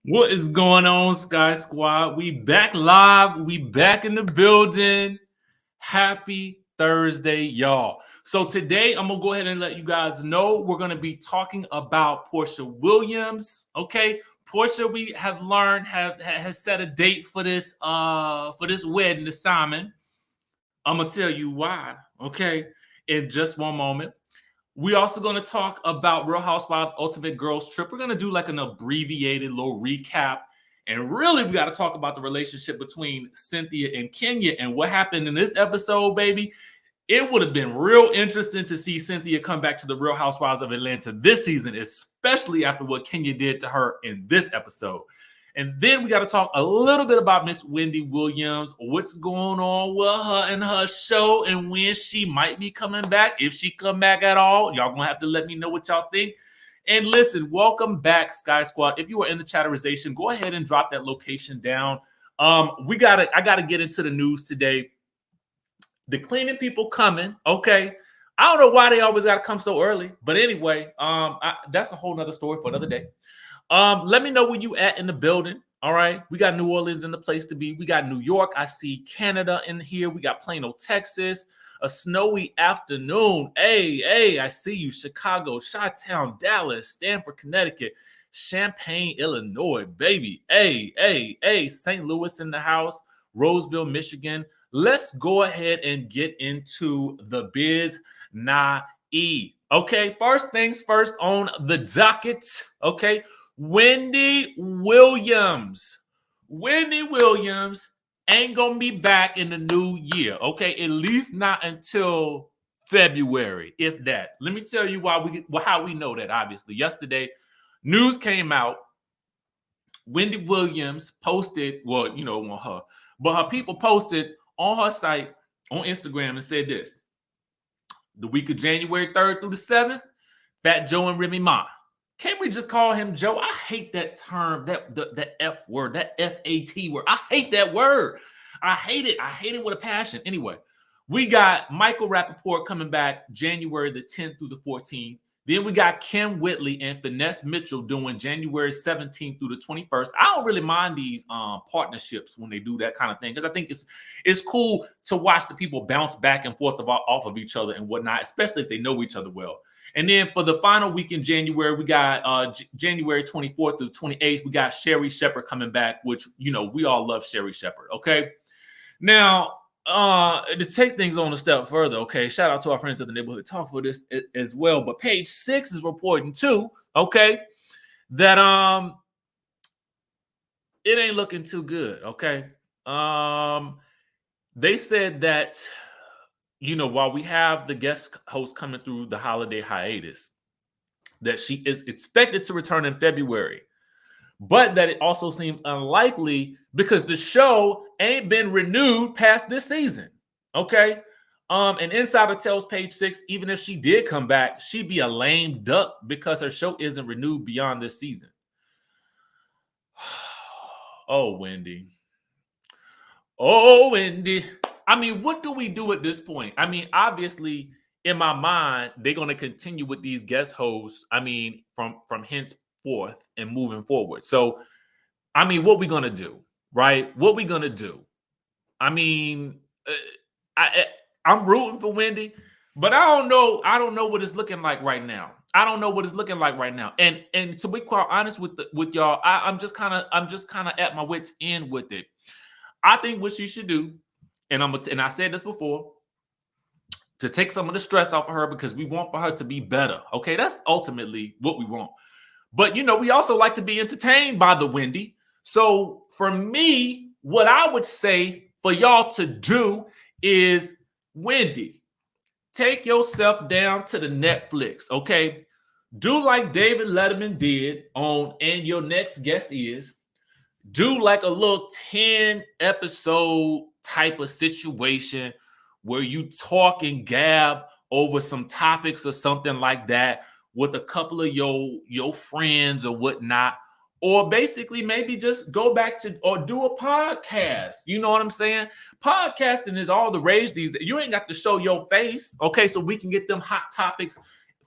What is going on, Sky Squad? We back live. We back in the building. Happy Thursday, y'all. So today I'm gonna go ahead and let you guys know we're gonna be talking about Porsha Williams. Okay, Porsha, we have learned has set a date for this wedding to Simon. I'm gonna tell you why. Okay, in just one moment. We also going to talk about Real Housewives Ultimate Girls Trip. We're going to do like an abbreviated little recap. And really, we got to talk about the relationship between Cynthia and Kenya and what happened in this episode, baby. It would have been real interesting to see Cynthia come back to the Real Housewives of Atlanta this season, especially after what Kenya did to her in this episode. And then we got to talk a little bit about Miss Wendy Williams, what's going on with her and her show, and when she might be coming back, if she come back at all. Y'all gonna have to let me know what y'all think. And listen, welcome back, Sky Squad. If you are in the chatterization, go ahead and drop that location down. I gotta get into the news today. The cleaning people coming, okay. I don't know why they always gotta come so early, but anyway, that's a whole nother story for another day. Let me know where you at in the building. All right. We got New Orleans in the place to be. We got New York. I see Canada in here. We got Plano, Texas. A snowy afternoon. Hey, I see you. Chicago, Chi-Town, Dallas, Stamford, Connecticut, Champaign, Illinois, baby. Hey, St. Louis in the house. Roseville, Michigan. Let's go ahead and get into the biz na-e. Okay, first things first on the docket. Okay, Wendy Williams. Wendy Williams ain't gonna be back in the new year. Okay, at least not until February, if that. Let me tell you how we know that. Obviously, yesterday news came out. Wendy Williams posted, well, you know, on her, but her people posted on her site on Instagram and said this: the week of January 3rd through the 7th, Fat Joe and Remy Ma. Can't we just call him Joe? I hate that term, that F word, that FAT word. I hate that word. I hate it. I hate it with a passion. Anyway, we got Michael Rappaport coming back January the 10th through the 14th. Then we got Kim Whitley and Finesse Mitchell doing January 17th through the 21st. I don't really mind these partnerships when they do that kind of thing, because I think it's cool to watch the people bounce back and forth off of each other and whatnot, especially if they know each other well. And then for the final week in January, we got January 24th through 28th. We got Sherry Shepherd coming back, which, you know, we all love Sherry Shepherd. Okay. Now, to take things on a step further, okay, shout out to our friends at the Neighborhood Talk for this as well. But Page 6 is reporting too, okay, that it ain't looking too good. Okay. They said that, you know, while we have the guest host coming through the holiday hiatus, that she is expected to return in February, but that it also seems unlikely because the show ain't been renewed past this season. Okay. An insider tells Page 6, even if she did come back, she'd be a lame duck because her show isn't renewed beyond this season. Oh, Wendy. Oh, Wendy. I mean, what do we do at this point? I mean, obviously, in my mind, they're going to continue with these guest hosts. I mean, from henceforth and moving forward. So, I mean, what we going to do, right? What we going to do? I mean, I'm rooting for Wendy, but I don't know. I don't know what it's looking like right now. I don't know what it's looking like right now. And to be quite honest with y'all, I'm just kind of at my wits' end with it. I think what she should do, and I said this before, to take some of the stress off of her, because we want for her to be better. Okay, that's ultimately what we want. But, you know, we also like to be entertained by the Wendy. So for me, what I would say for y'all to do is, Wendy, take yourself down to the Netflix, okay? Do like David Letterman did on And Your Next Guest Is. Do like a little 10 episode type of situation where you talk and gab over some topics or something like that with a couple of your friends or whatnot. Or basically maybe just go back to or do a podcast. You know what I'm saying? Podcasting is all the rage these days. You ain't got to show your face, okay? So we can get them hot topics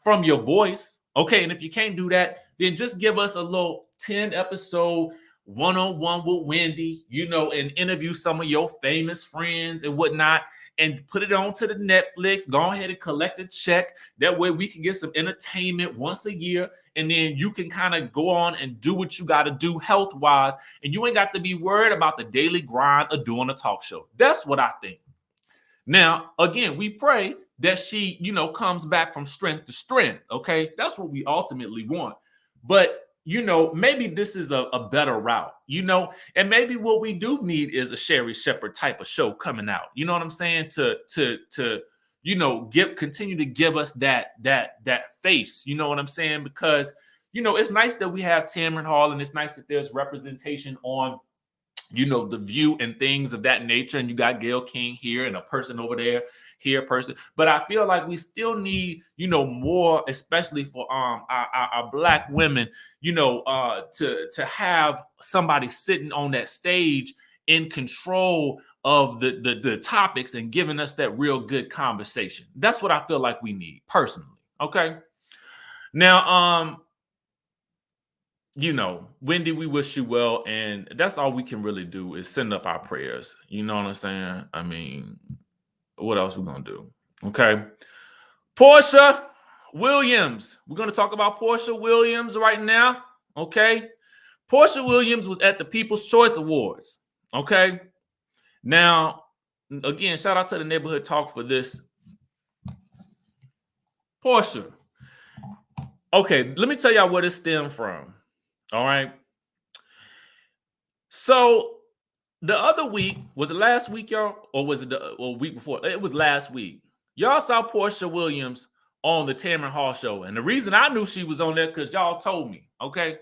from your voice, okay? And if you can't do that, then just give us a little 10 episode one-on-one with Wendy, and interview some of your famous friends and whatnot, and put it onto the Netflix. Go ahead and collect a check. That way we can get some entertainment once a year, and then you can kind of go on and do what you got to do health-wise, and you ain't got to be worried about the daily grind of doing a talk show. That's what I think. Now, again, we pray that she, comes back from strength to strength, okay? That's what we ultimately want. But maybe this is a better route, and maybe what we do need is a Sherri Shepherd type of show coming out. You know what I'm saying? To continue to give us that face. You know what I'm saying? Because it's nice that we have Tamron Hall, and it's nice that there's representation on The View and things of that nature, and you got Gayle King here and a person over there here, person. But I feel like we still need more, especially for our Black women, to have somebody sitting on that stage in control of the topics and giving us that real good conversation. That's what I feel like we need personally. Okay. Now, Wendy, we wish you well, and that's all we can really do is send up our prayers. You know what I'm saying? I mean, what else we gonna do? Okay. Porsha Williams. We're gonna talk about Porsha Williams right now. Okay. Porsha Williams was at the People's Choice Awards. Okay. Now, again, shout out to the Neighborhood Talk for this. Porsha. Okay, let me tell y'all where this stemmed from. All right. So the other week, was it last week, y'all? Or was it the week before? It was last week. Y'all saw Porsha Williams on the Tamron Hall show. And the reason I knew she was on there because y'all told me. Okay.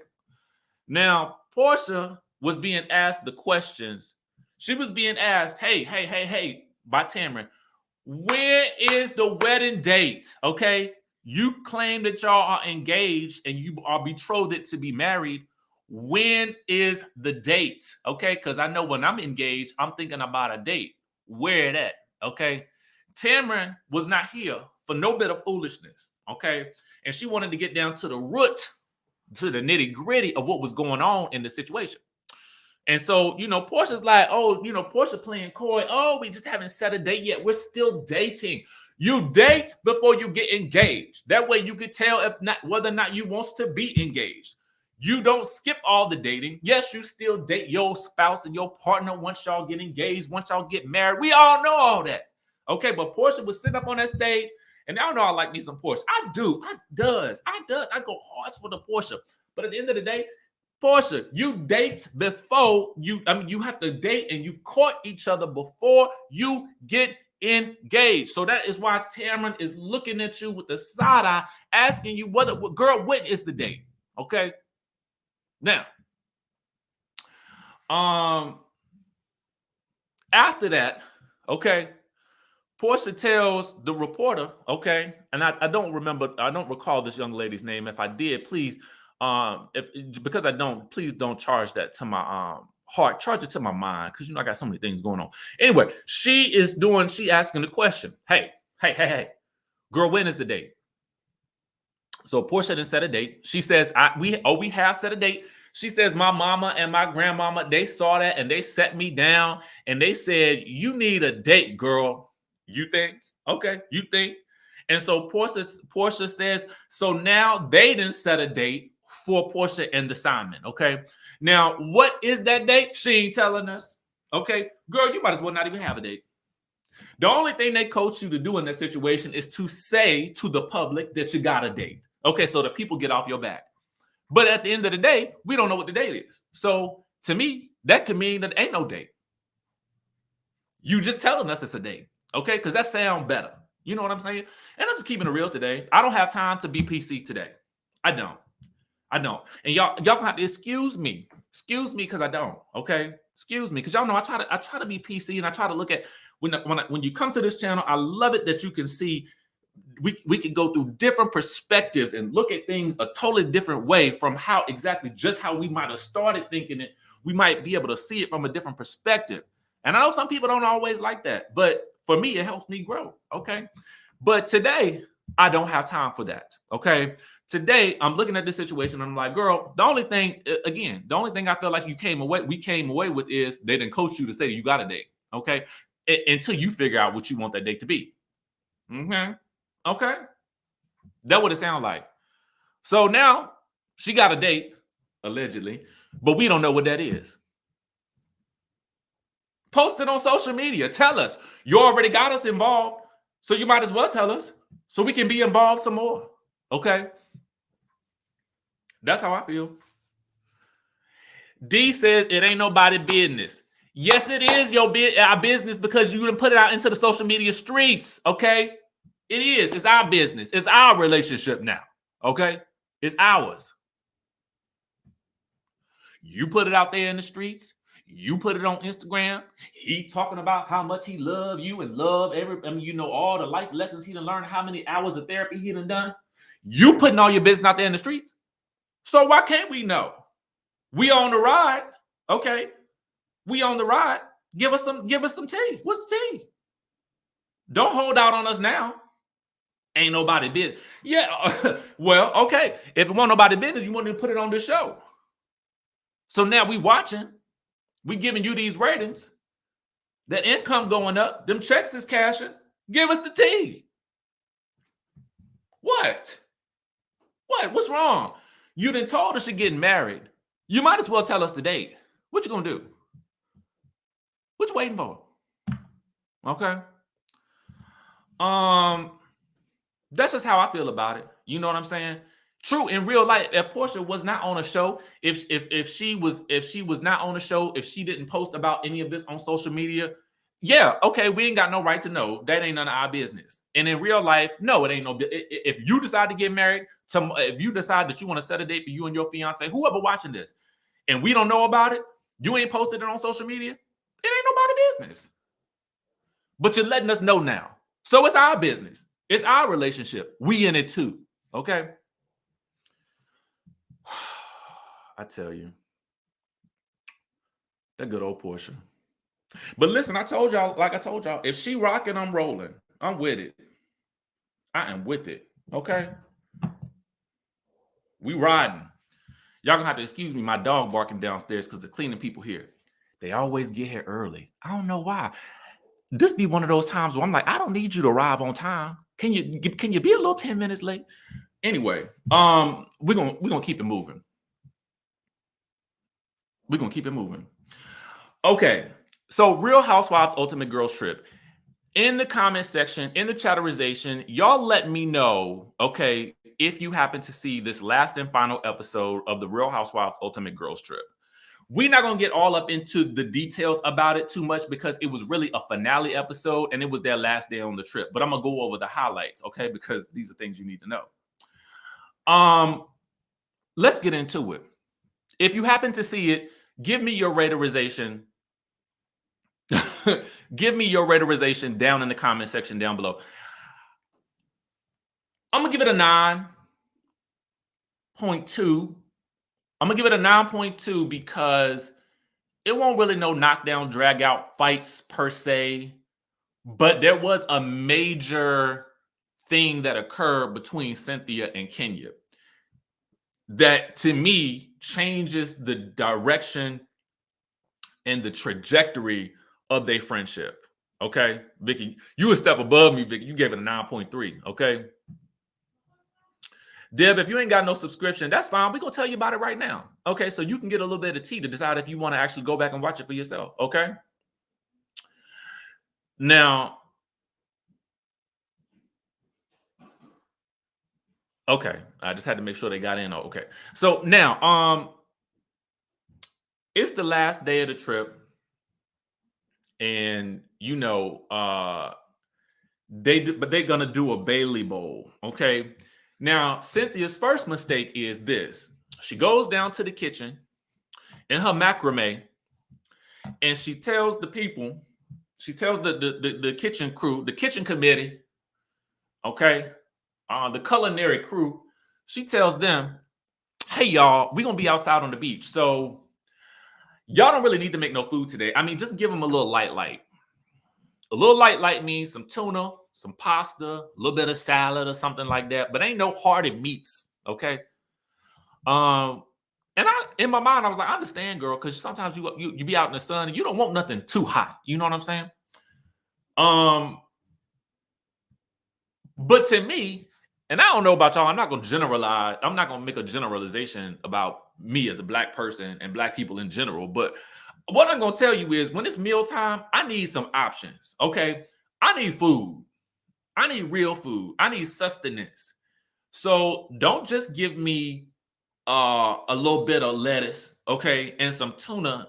Now, Porsha was being asked the questions. She was being asked, hey, by Tamron, where is the wedding date? Okay. You claim that y'all are engaged and you are betrothed to be married. When is the date? Okay, because I know when I'm engaged, I'm thinking about a date. Where it at? Okay. Tamron was not here for no bit of foolishness. Okay. And she wanted to get down to the root, to the nitty-gritty of what was going on in the situation. And so, Porsha's like, Porsha playing coy. Oh, we just haven't set a date yet. We're still dating. You date before you get engaged. That way you could tell whether or not you wants to be engaged. You don't skip all the dating. Yes, you still date your spouse and your partner once y'all get engaged, once y'all get married. We all know all that. Okay, but Porsha was sitting up on that stage, and y'all know I like me some Porsha. I do. I go hard for the Porsha. But at the end of the day, Porsha, you date before you have to date and you court each other before you get engaged. So that is why Tamron is looking at you with the side eye, asking you, girl, when is the date? Okay. Now, after that, okay, Porsha tells the reporter, okay, and I don't recall this young lady's name. If I did, please, because I don't, please don't charge that to my heart, charge it to my mind, because I got so many things going on. Anyway, she asking the question, hey, girl, when is the date? So Porsha didn't set a date. She says, we have set a date. She says, my mama and my grandmama, they saw that and they set me down and they said, you need a date, girl. You think? Okay, you think? And so Porsha says, so now they didn't set a date for Porsha and the Simon. Okay. Now, what is that date? She ain't telling us. Okay. Girl, you might as well not even have a date. The only thing they coach you to do in this situation is to say to the public that you got a date. Okay, so the people get off your back. But at the end of the day, we don't know what the date is. So to me, that could mean that ain't no date. You just telling us it's a date. Okay, because that sounds better. You know what I'm saying? And I'm just keeping it real today. I don't have time to be PC today. I don't. And y'all gonna have to excuse me. Excuse me because I don't. Okay, excuse me because y'all know I try to be PC and I try to look at when you come to this channel. I love it that you can see we can go through different perspectives and look at things a totally different way from how we might have started thinking it. We might be able to see it from a different perspective. And I know some people don't always like that, but for me, it helps me grow. Okay. But today, I don't have time for that. Okay. Today, I'm looking at this situation and I'm like, girl, the only thing I feel like we came away with is they didn't coach you to say you got a date. Okay. Until you figure out what you want that date to be. Okay. That what it sounds like. So now she got a date, allegedly, but we don't know what that is. Post it on social media. Tell us. You already got us involved, so you might as well tell us so we can be involved some more. Okay? That's how I feel. D says it ain't nobody business. Yes, it is our business because you didn't put it out into the social media streets. Okay? It is. It's our business. It's our relationship now. Okay? It's ours. You put it out there in the streets. You put it on Instagram. He talking about how much he love you and love all the life lessons he done learned, how many hours of therapy he done. You putting all your business out there in the streets. So why can't we know? We on the ride. Okay. We on the ride. Give us some tea. What's the tea? Don't hold out on us now. Ain't nobody business. Yeah. Well, okay. If it wasn't nobody business, you wouldn't put it on this show. So now we watching. We giving you these ratings. The income going up. Them checks is cashing. Give us the tea. What? What's wrong? You done told us you're getting married. You might as well tell us the date. What you gonna do? What you waiting for? Okay. That's just how I feel about it. You know what I'm saying? True, in real life, if Porsha was not on a show, if she was not on a show, if she didn't post about any of this on social media, yeah, okay, we ain't got no right to know. That ain't none of our business. And in real life, no, it ain't no. If you decide to get married, if you decide that you want to set a date for you and your fiance, whoever watching this, and we don't know about it, you ain't posted it on social media, it ain't nobody business. But you're letting us know now. So it's our business. It's our relationship. We in it too. Okay. I tell you, that good old Porsha. But listen, I told y'all, if she rocking, I'm rolling. I'm with it. I am with it. Okay. We riding. Y'all gonna have to excuse me. My dog barking downstairs because the cleaning people here. They always get here early. I don't know why. This be one of those times where I'm like, I don't need you to arrive on time. Can you be a little 10 minutes late? Anyway, we're gonna keep it moving. We're going to keep it moving. Okay. So Real Housewives Ultimate Girls Trip. In the comment section, in the chatterization, y'all let me know, okay, if you happen to see this last and final episode of the Real Housewives Ultimate Girls Trip. We're not going to get all up into the details about it too much because it was really a finale episode and it was their last day on the trip. But I'm going to go over the highlights, okay, because these are things you need to know. Let's get into it. If you happen to see it, give me your raterization. Give me your raterization down in the comment section down below. I'm going to give it a 9.2. I'm going to give it a 9.2 because it won't really no knockdown, drag out fights per se. But there was a major thing that occurred between Cynthia and Kenya that to me changes the direction and the trajectory of their friendship. Okay, Vicky, you a step above me, Vicky. You gave it a 9.3. Okay, Deb, if you ain't got no subscription, that's fine. We're gonna tell you about it right now. Okay, so you can get a little bit of tea to decide if you want to actually go back and watch it for yourself. Okay. Now, okay, I just had to make sure they got in. Okay, so now, it's the last day of the trip, and you know, they're gonna do a Bailey Bowl. Okay, now Cynthia's first mistake is this: she goes down to the kitchen in her macrame, and she tells the people, she tells the kitchen crew, the kitchen committee, okay, the culinary crew, she tells them, hey y'all, we're gonna be outside on the beach, so y'all don't really need to make no food today. I mean, just give them a little light. A little light means some tuna, some pasta, a little bit of salad or something like that, but ain't no hearty meats, okay? And in my mind, I was like, I understand, girl, because sometimes you be out in the sun and you don't want nothing too hot. You know what I'm saying? But to me, and I don't know about y'all, I'm not gonna generalize, I'm not gonna make a generalization about me as a black person and black people in general. But what I'm gonna tell you is when it's mealtime, I need some options. Okay. I need food. I need real food. I need sustenance. So don't just give me a little bit of lettuce, okay, and some tuna,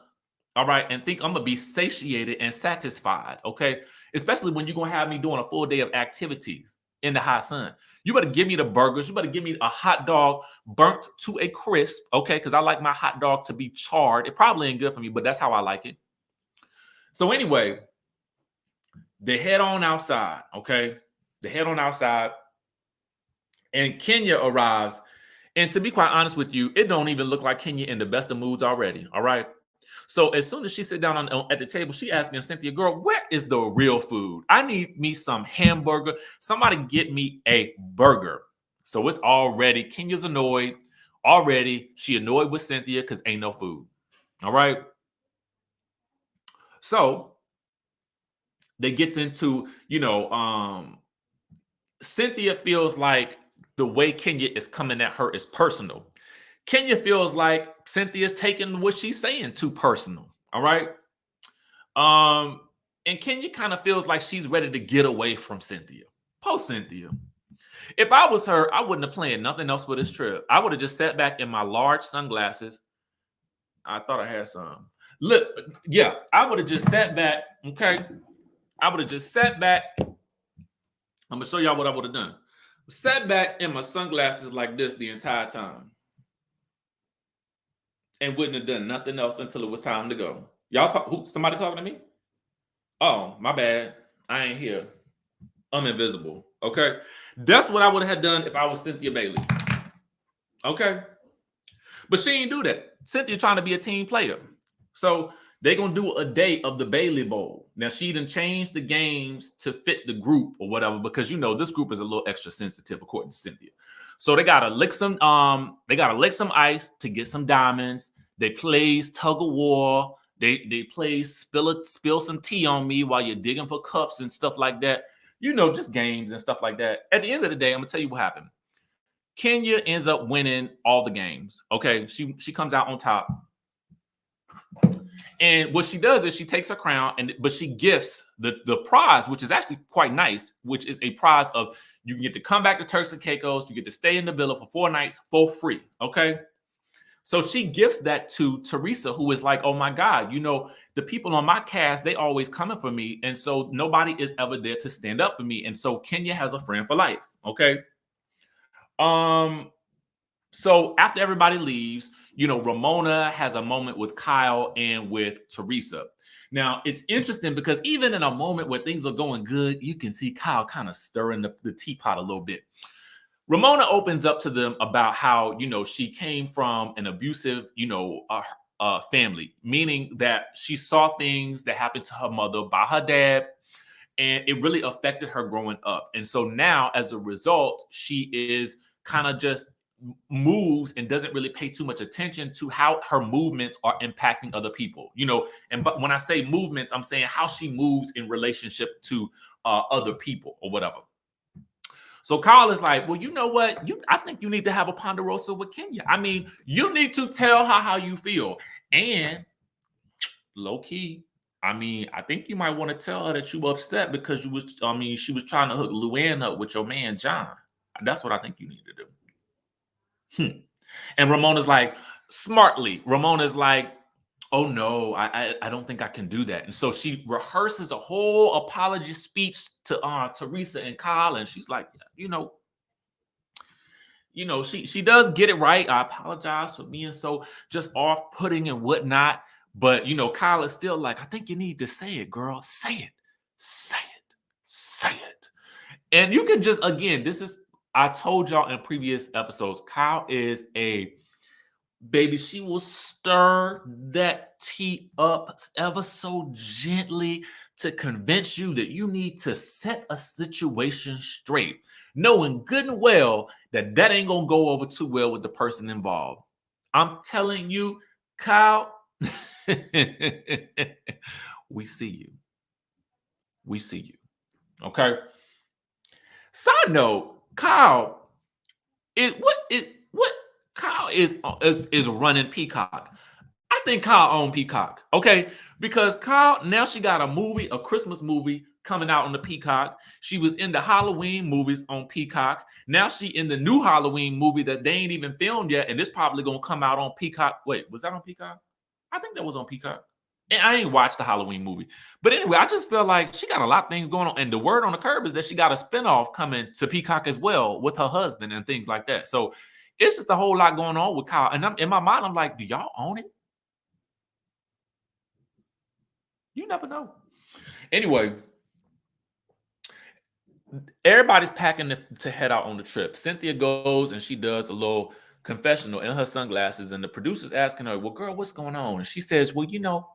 all right, and think I'm gonna be satiated and satisfied, okay? Especially when you're gonna have me doing a full day of activities in the hot sun. You better give me the burgers. You better give me a hot dog burnt to a crisp, okay? Because I like my hot dog to be charred. It probably ain't good for me, but that's how I like it. So anyway, they head on outside, okay? They head on outside, and Kenya arrives. And to be quite honest with you, it don't even look like Kenya in the best of moods already, all right? So as soon as she sit down at the table, she asking Cynthia, girl, where is the real food? I need me some hamburger. Somebody get me a burger. So it's already, Kenya's annoyed. Already, she annoyed with Cynthia because ain't no food, all right? So they get into, Cynthia feels like the way Kenya is coming at her is personal. Kenya feels like Cynthia's taking what she's saying too personal. All right. And Kenya kind of feels like she's ready to get away from Cynthia. Post Cynthia. If I was her, I wouldn't have planned nothing else for this trip. I would have just sat back in my large sunglasses. I thought I had some. Look, yeah, I would have just sat back. Okay. I would have just sat back. I'm gonna show y'all what I would have done. Sat back in my sunglasses like this the entire time. And wouldn't have done nothing else until it was time to go. Y'all talk, somebody talking to me? Oh, my bad. I ain't here. I'm invisible. Okay. That's what I would have done if I was Cynthia Bailey. Okay. But she ain't do that. Cynthia trying to be a team player. So they're going to do a day of the Bailey Bowl. Now, she done changed the games to fit the group or whatever, because this group is a little extra sensitive, according to Cynthia. So they gotta lick some ice to get some diamonds. They plays tug of war. They play spill some tea on me while you're digging for cups and stuff like that. Just games and stuff like that. At the end of the day, I'm gonna tell you what happened. Kenya ends up winning all the games. Okay, she comes out on top. And what she does is she takes her crown, but she gifts the prize, which is actually quite nice, which is a prize of you can get to come back to Turks and Caicos, you get to stay in the villa for 4 nights for free, okay? So she gifts that to Teresa, who is like, oh my God, the people on my cast, they always coming for me, and so nobody is ever there to stand up for me, and so Kenya has a friend for life, okay? So after everybody leaves, Ramona has a moment with Kyle and with Teresa. Now, it's interesting because even in a moment where things are going good, you can see Kyle kind of stirring the teapot a little bit. Ramona opens up to them about how, she came from an abusive, family, meaning that she saw things that happened to her mother by her dad, and it really affected her growing up. And so now, as a result, she is kind of just moves and doesn't really pay too much attention to how her movements are impacting other people, but when I say movements, I'm saying how she moves in relationship to other people or whatever. So Kyle is like, well, you know what? I think you need to have a ponderosa with Kenya. I mean, you need to tell her how you feel. And low key, I think you might want to tell her that you were upset because she was trying to hook Luann up with your man, John. That's what I think you need to do. And Ramona's like, smartly, oh no, I don't think I can do that. And so she rehearses a whole apology speech to Teresa and Kyle, and she's like, she does get it right. I apologize for being so just off-putting and whatnot. But Kyle is still like, I think you need to say it, girl. Say it. Say it. Say it. And you can just, again, I told y'all in previous episodes, Kyle is a baby, she will stir that tea up ever so gently to convince you that you need to set a situation straight, knowing good and well that that ain't gonna go over too well with the person involved. I'm telling you, Kyle, we see you. We see you. Okay. Side note, Kyle, what Kyle is running Peacock. I think Kyle owned Peacock, okay? Because Kyle, now she got a movie, a Christmas movie coming out on the Peacock. She was in the Halloween movies on Peacock. Now she in the new Halloween movie that they ain't even filmed yet, and it's probably gonna come out on Peacock. Wait, was that on Peacock? I think that was on Peacock. And I ain't watched the Halloween movie. But anyway, I just feel like she got a lot of things going on. And the word on the curb is that she got a spinoff coming to Peacock as well with her husband and things like that. So it's just a whole lot going on with Kyle. And in my mind, I'm like, do y'all own it? You never know. Anyway, everybody's packing to head out on the trip. Cynthia goes and she does a little confessional in her sunglasses. And the producer's asking her, well, girl, what's going on? And she says, well, you know,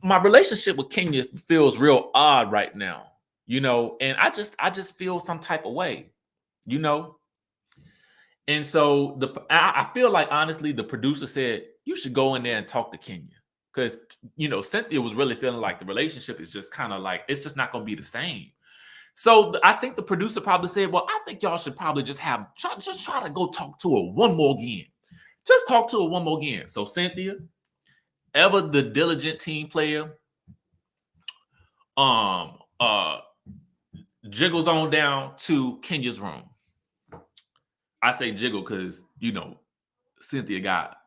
my relationship with Kenya feels real odd right now, you know, and I just feel some type of way, you know. And so I feel like honestly, the producer said you should go in there and talk to Kenya because you know Cynthia was really feeling like the relationship is just kind of like it's just not going to be the same. So I think the producer probably said, well, I think y'all should probably just try to go talk to her one more again. Just talk to her one more again. So Cynthia, ever the diligent team player, jiggles on down to Kenya's room. I say jiggle because you know Cynthia got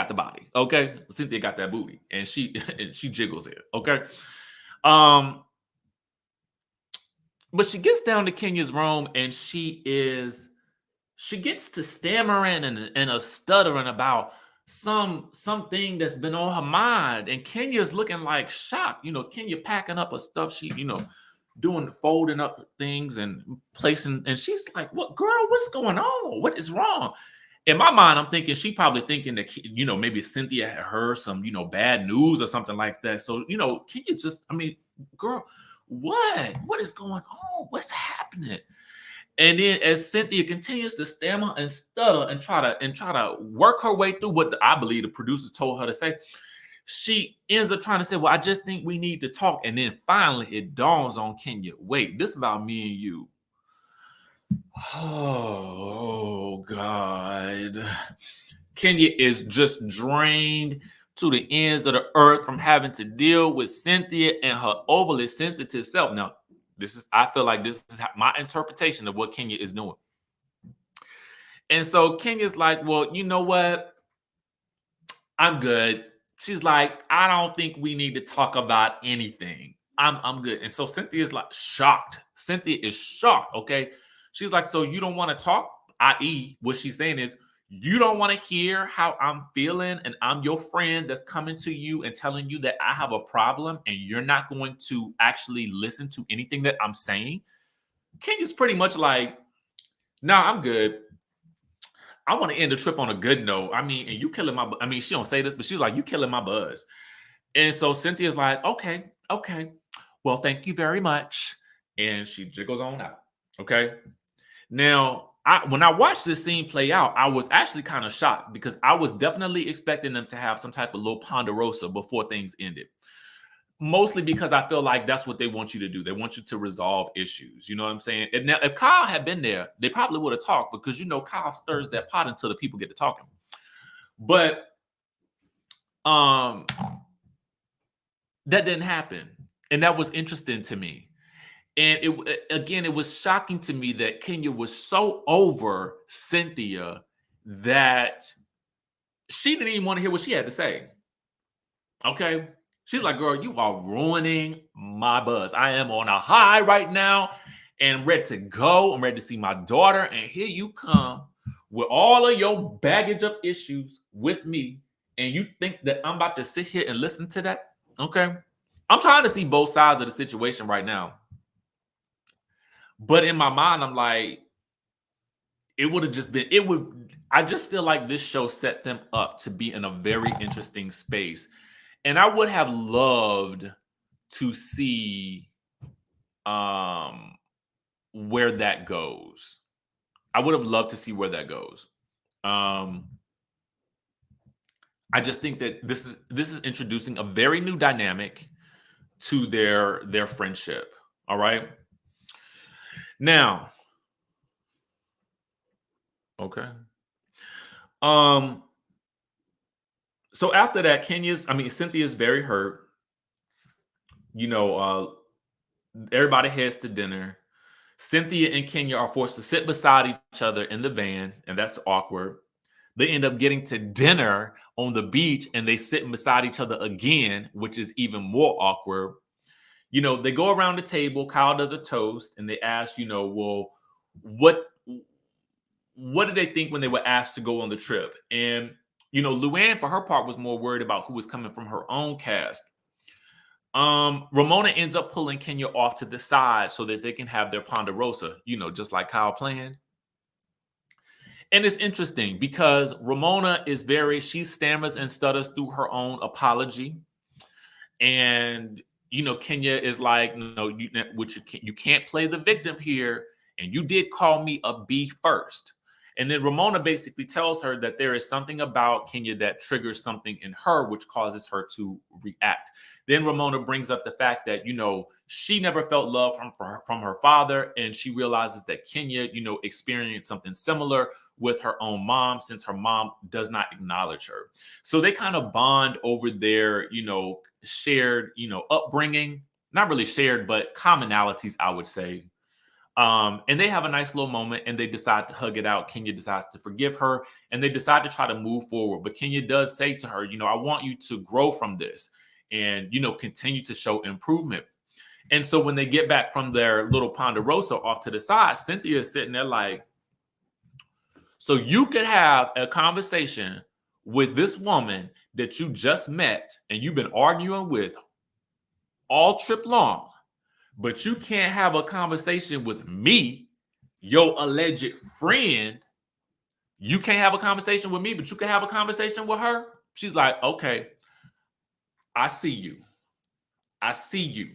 the body, okay? Cynthia got that booty, and she jiggles it, okay? But she gets down to Kenya's room, and she gets to stammering and a stuttering about something that's been on her mind, and Kenya's looking like shocked. You know, Kenya packing up her stuff. She, you know, folding up things and placing, and she's like, "What, girl? What's going on? What is wrong?" In my mind, I'm thinking she probably thinking that, you know, maybe Cynthia had heard some, you know, bad news or something like that. So, you know, Kenya's just, I mean, girl, what is going on? What's happening? And then as Cynthia continues to stammer and stutter and try to work her way through what I believe the producers told her to say, she ends up trying to say, well, I just think we need to talk. And then finally it dawns on Kenya, wait, this is about me and you. Oh, God. Kenya is just drained to the ends of the earth from having to deal with Cynthia and her overly sensitive self. Now, I feel like this is my interpretation of what Kenya is doing. And so Kenya's like, well, you know what? I'm good. She's like, I don't think we need to talk about anything. I'm good. And so Cynthia's like shocked. Cynthia is shocked, okay? She's like, so you don't want to talk? I.e., what she's saying is, you don't want to hear how I'm feeling, and I'm your friend that's coming to you and telling you that I have a problem, and you're not going to actually listen to anything that I'm saying? Kenya's pretty much like, nah, I'm good. I want to end the trip on a good note. I mean, and you killing my, I mean, she don't say this, but she's like, you killing my buzz. And so Cynthia's like, okay. Well, thank you very much. And she jiggles on out. Okay. Now, when I watched this scene play out, I was actually kind of shocked because I was definitely expecting them to have some type of little ponderosa before things ended. Mostly because I feel like that's what they want you to do. They want you to resolve issues. You know what I'm saying? And now, if Kyle had been there, they probably would have talked because, you know, Kyle stirs that pot until the people get to talking. But that didn't happen. And that was interesting to me. And it was shocking to me that Kenya was so over Cynthia that she didn't even want to hear what she had to say. Okay. She's like, girl, you are ruining my buzz. I am on a high right now and ready to go. I'm ready to see my daughter. And here you come with all of your baggage of issues with me. And you think that I'm about to sit here and listen to that? Okay. I'm trying to see both sides of the situation right now. But in my mind, I'm like, it would have just been, I just feel like this show set them up to be in a very interesting space. And I would have loved to see where that goes. I would have loved to see where that goes. I just think that this is introducing a very new dynamic to their friendship. All right. Now, okay. So after that, Cynthia's very hurt. Everybody heads to dinner. Cynthia and Kenya are forced to sit beside each other in the van, and that's awkward. They end up getting to dinner on the beach, and they sitting beside each other again, which is even more awkward. They go around the table. Kyle does a toast, and they ask, well, what did they think when they were asked to go on the trip? And Luann, for her part, was more worried about who was coming from her own cast. Ramona ends up pulling Kenya off to the side so that they can have their Ponderosa, just like Kyle planned. And it's interesting because Ramona is she stammers and stutters through her own apology. And, Kenya is like, no, you can't play the victim here. And you did call me a B first. And then Ramona basically tells her that there is something about Kenya that triggers something in her, which causes her to react. Then Ramona brings up the fact that, she never felt love from her father. And she realizes that Kenya, experienced something similar with her own mom, since her mom does not acknowledge her. So they kind of bond over their, shared, upbringing, not really shared, but commonalities, I would say. And they have a nice little moment, and they decide to hug it out. Kenya decides to forgive her, and they decide to try to move forward. But Kenya does say to her, I want you to grow from this and, continue to show improvement. And so when they get back from their little Ponderosa off to the side, Cynthia is sitting there like, so you could have a conversation with this woman that you just met and you've been arguing with all trip long, but you can't have a conversation with me, your alleged friend. You can't have a conversation with me, but you can have a conversation with her. She's like, okay, I see you. I see you.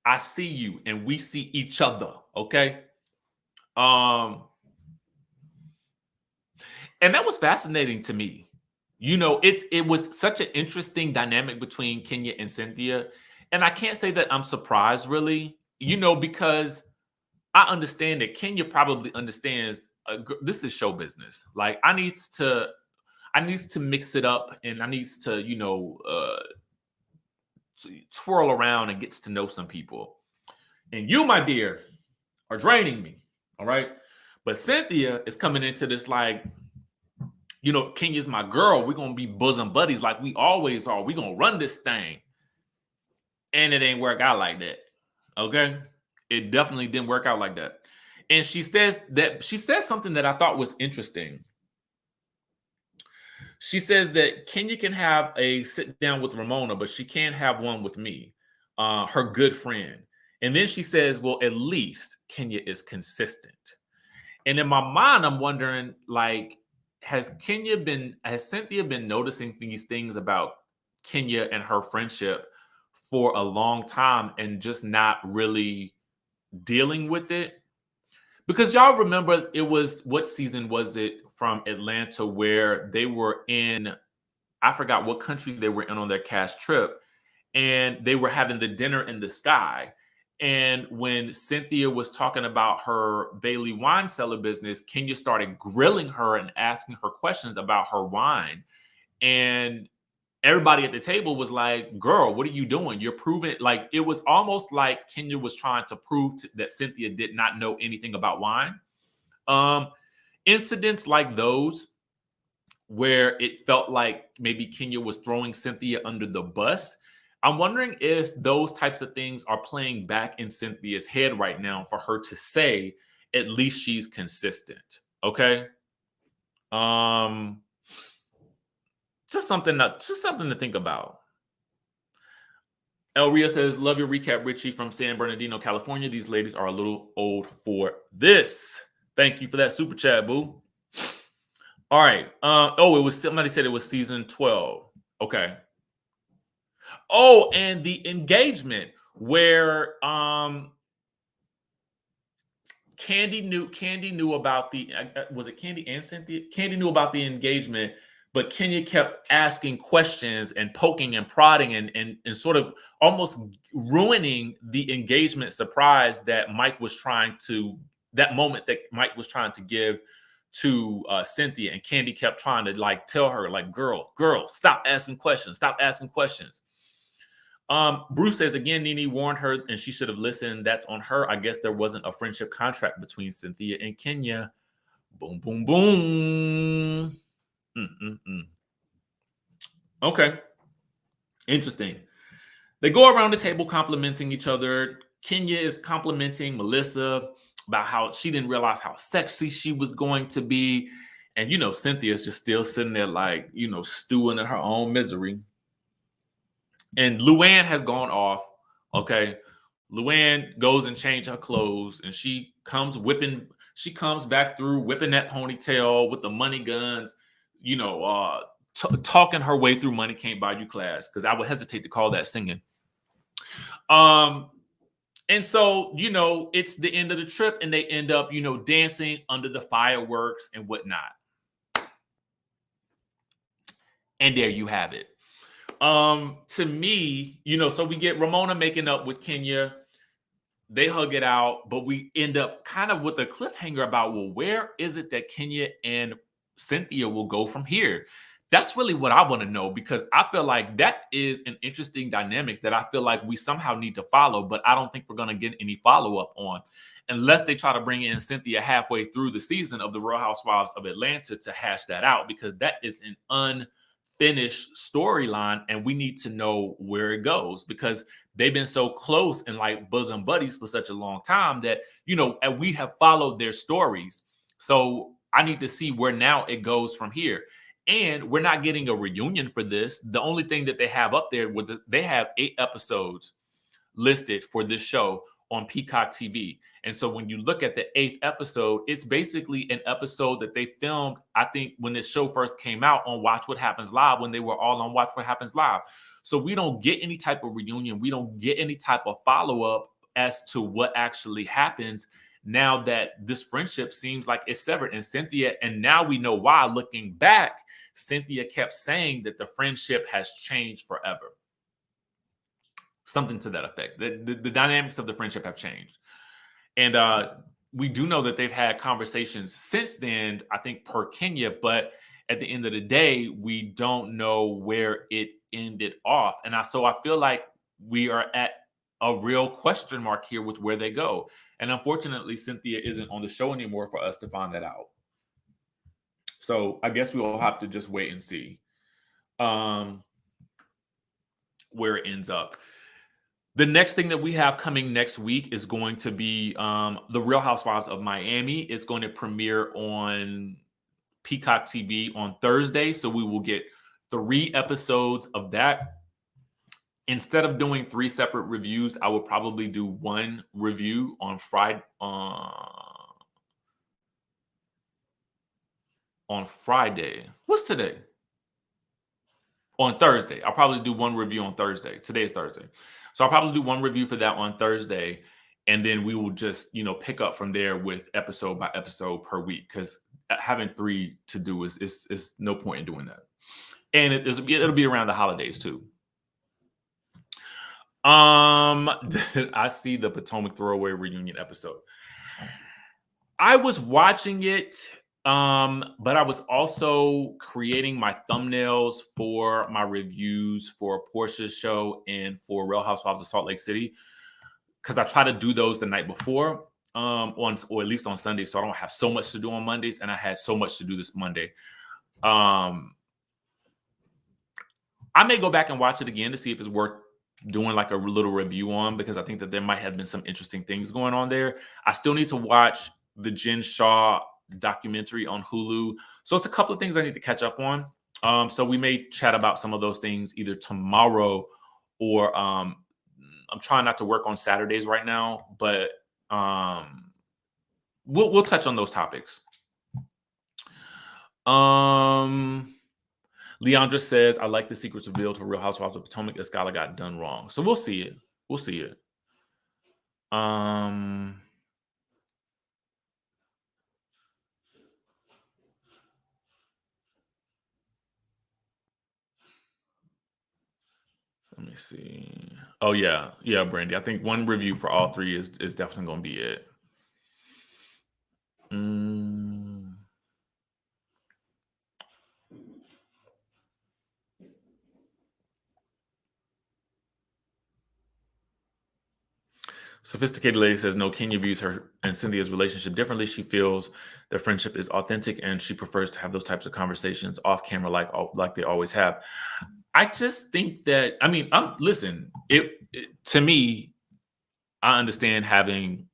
I see you. And we see each other. Okay. And that was fascinating to me. It was such an interesting dynamic between Kenya and Cynthia. And I can't say that I'm surprised, really, because I understand that Kenya probably understands this is show business. Like, I needs to mix it up, and I needs to, twirl around and gets to know some people. And you, my dear, are draining me. All right. But Cynthia is coming into this like, Kenya's my girl. We're going to be bosom buddies like we always are. We're going to run this thing. And it ain't work out like that. Okay. It definitely didn't work out like that. And she says something that I thought was interesting. She says that Kenya can have a sit down with Ramona, but she can't have one with me, her good friend. And then she says, well, at least Kenya is consistent. And in my mind, I'm wondering, like, has Cynthia been noticing these things about Kenya and her friendship for a long time and just not really dealing with it? Because y'all remember, it was, what season was it from Atlanta where they were in, I forgot what country they were in on their cast trip, and they were having the dinner in the sky. And when Cynthia was talking about her Bailey wine cellar business, Kenya started grilling her and asking her questions about her wine. And everybody at the table was like, girl, what are you doing? You're proving, like, it was almost like Kenya was trying to prove that Cynthia did not know anything about wine. Incidents like those where it felt like maybe Kenya was throwing Cynthia under the bus, I'm wondering if those types of things are playing back in Cynthia's head right now for her to say, at least she's consistent. Okay. Just something to think about. Elria says, love your recap, Richie, from San Bernardino, California. These ladies are a little old for this. Thank you for that super chat, boo. All right. Oh, it was somebody said it was season 12. Okay. Oh, and the engagement where Candy knew about the was it Candy and Cynthia? Candy knew about the engagement, but Kenya kept asking questions and poking and prodding and sort of almost ruining the engagement surprise that Mike was trying to that moment that Mike was trying to give to Cynthia, and Candy kept trying to like tell her like girl, stop asking questions, stop asking questions. Bruce says again, Nene warned her and she should have listened. That's on her. I guess there wasn't a friendship contract between Cynthia and Kenya. Boom, boom, boom. Okay. Interesting. They go around the table complimenting each other. Kenya is complimenting Melissa about how she didn't realize how sexy she was going to be. And, Cynthia's just still sitting there like, stewing in her own misery. And Luann has gone off. Okay. Luann goes and changes her clothes and she comes back through whipping that ponytail with the money guns, talking her way through Money Can't Buy You class, because I would hesitate to call that singing. And so, it's the end of the trip and they end up, dancing under the fireworks and whatnot. And there you have it. To me, so we get Ramona making up with Kenya. They hug it out, but we end up kind of with a cliffhanger about, well, where is it that Kenya and Cynthia will go from here? That's really what I want to know, because I feel like that is an interesting dynamic that I feel like we somehow need to follow, but I don't think we're going to get any follow-up on unless they try to bring in Cynthia halfway through the season of the Real Housewives of Atlanta to hash that out, because that is an unfinished storyline and we need to know where it goes, because they've been so close and like bosom buddies for such a long time that, and we have followed their stories. So I need to see where now it goes from here. And we're not getting a reunion for this. The only thing that they have up there was they have 8 episodes listed for this show on Peacock TV. And so when you look at the 8th episode, it's basically an episode that they filmed, I think, when this show first came out on Watch What Happens Live, when they were all on Watch What Happens Live. So we don't get any type of reunion. We don't get any type of follow-up as to what actually happens now that this friendship seems like it's severed. And Cynthia, and now we know why, looking back, Cynthia kept saying that the friendship has changed forever. Something to that effect. The dynamics of the friendship have changed. And we do know that they've had conversations since then, I think, per Kenya, but at the end of the day, we don't know where it ended off. And so I feel like we are at a real question mark here with where they go. And unfortunately, Cynthia isn't on the show anymore for us to find that out. So I guess we'll have to just wait and see where it ends up. The next thing that we have coming next week is going to be The Real Housewives of Miami. It's going to premiere on Peacock TV on Thursday. So we will get 3 episodes of that. Instead of doing 3 separate reviews, I would probably do 1 review on Friday. On Friday. What's today? On Thursday. I'll probably do 1 review on Thursday. Today is Thursday. So I'll probably do 1 review for that on Thursday. And then we will just, pick up from there with episode by episode per week, because having 3 to do is no point in doing that. And it'll be around the holidays too. I see the Potomac Throwaway Reunion episode. I was watching it, but I was also creating my thumbnails for my reviews for Porsha's show and for Real Housewives of Salt Lake City, because I try to do those the night before, or at least on Sunday, so I don't have so much to do on Mondays, and I had so much to do this Monday. I may go back and watch it again to see if it's worth doing like a little review on, because I think that there might have been some interesting things going on there. I still need to watch the Jen Shaw documentary on Hulu. So it's a couple of things I need to catch up on. So we may chat about some of those things either tomorrow or I'm trying not to work on Saturdays right now, but we'll touch on those topics. Leandra says, I like the secrets revealed to Real Housewives of Potomac as Skylar got done wrong. So we'll see it. We'll see it. Let me see. Oh, yeah. Yeah, Brandy. I think one review for all three is definitely going to be it. Sophisticated Lady says, no, Kenya views her and Cynthia's relationship differently. She feels their friendship is authentic and she prefers to have those types of conversations off camera like they always have. I just think that, I mean, listen, to me, I understand having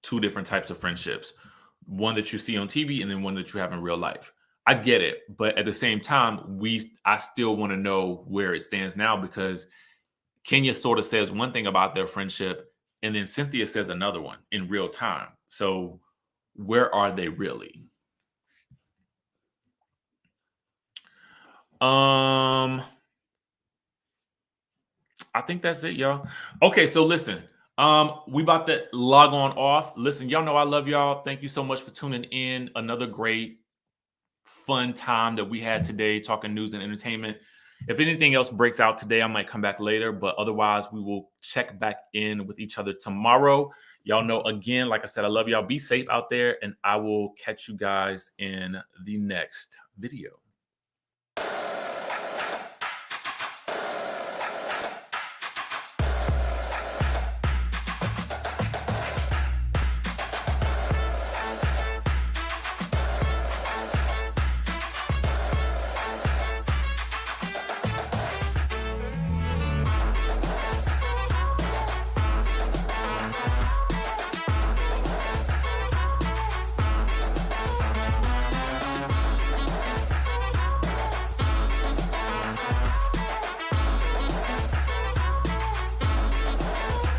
two different types of friendships, one that you see on TV and then one that you have in real life. I get it. But at the same time, I still want to know where it stands now, because Kenya sort of says one thing about their friendship and then Cynthia says another one in real time. So where are they really? I think that's it, y'all. Okay, so listen, we about to log on off. Listen, y'all know I love y'all. Thank you so much for tuning in. Another great, fun time that we had today talking news and entertainment. If anything else breaks out today, I might come back later, but otherwise we will check back in with each other tomorrow. Y'all know, again, like I said, I love y'all. Be safe out there, and I will catch you guys in the next video.